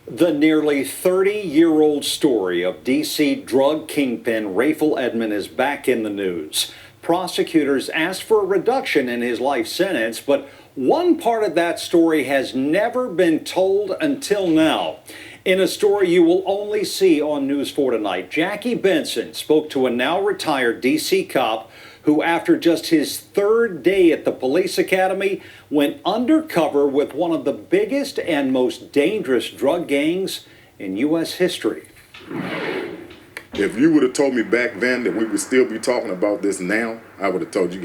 The nearly 30-year-old story of D.C. drug kingpin Rayful Edmund is back in the news. Prosecutors asked for a reduction in his life sentence, but one part of that story has never been told until now. In a story you will only see on News 4 tonight, Jackie Benson spoke to a now retired D.C. cop who, after just his third day at the police academy, went undercover with one of the biggest and most dangerous drug gangs in U.S. history. If you would have told me back then that we would still be talking about this now, I would have told you, you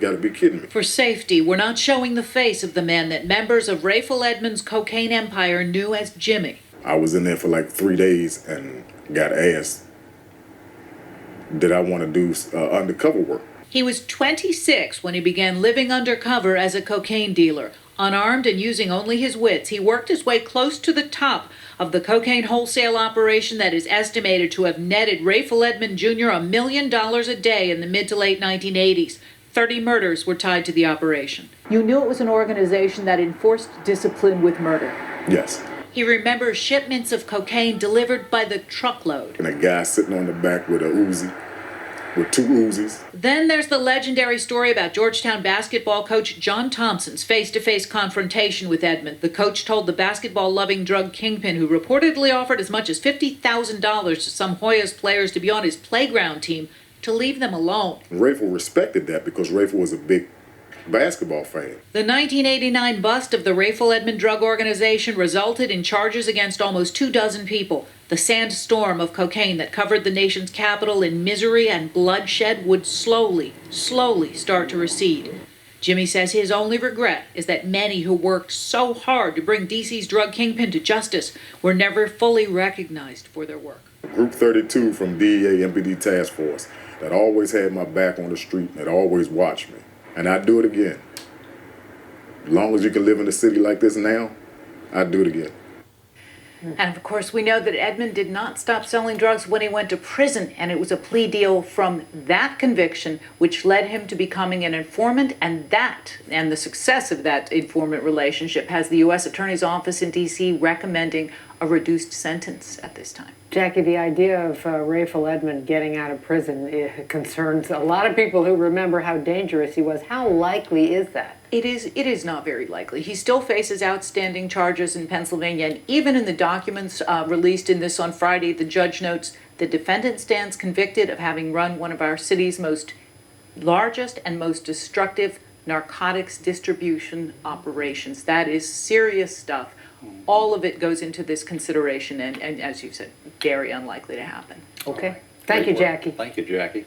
gotta be kidding me. For safety, we're not showing the face of the man that members of Rayful Edmund's cocaine empire knew as Jimmy. I was in there for like 3 days and got asked, did I want to do undercover work? He was 26 when he began living undercover as a cocaine dealer. Unarmed and using only his wits, he worked his way close to the top of the cocaine wholesale operation that is estimated to have netted Rayful Edmund Jr. $1 million a day in the mid to late 1980s. 30 murders were tied to the operation. You knew it was an organization that enforced discipline with murder. Yes. He remembers shipments of cocaine delivered by the truckload. And a guy sitting on the back with a Uzi. With 2 Uzis. Then there's the legendary story about Georgetown basketball coach John Thompson's face-to-face confrontation with Edmund. The coach told the basketball-loving drug kingpin, who reportedly offered as much as $50,000 to some Hoyas players to be on his playground team, to leave them alone. Rayful respected that because Rayful was a big basketball fan. The 1989 bust of the Rayful Edmund drug organization resulted in charges against almost 24 people. The sandstorm of cocaine that covered the nation's capital in misery and bloodshed would slowly start to recede. Jimmy says his only regret is that many who worked so hard to bring DC's drug kingpin to justice were never fully recognized for their work. Group 32 from DEA MPD Task Force that always had my back on the street, that always watched me. And I'd do it again. As long as you can live in a city like this now, I'd do it again. And of course, we know that Edmund did not stop selling drugs when he went to prison, and it was a plea deal from that conviction which led him to becoming an informant, and the success of that informant relationship has the U.S. Attorney's Office in D.C. recommending a reduced sentence at this time. Jackie, the idea of Rayful Edmund getting out of prison concerns a lot of people who remember how dangerous he was. How likely is that? It is not very likely. He still faces outstanding charges in Pennsylvania, and even in the documents released in this on Friday, the judge notes the defendant stands convicted of having run one of our city's largest and most destructive narcotics distribution operations. That is serious stuff. All of it goes into this consideration, and as you said, very unlikely to happen. Okay. Thank you, Jackie. Thank you, Jackie.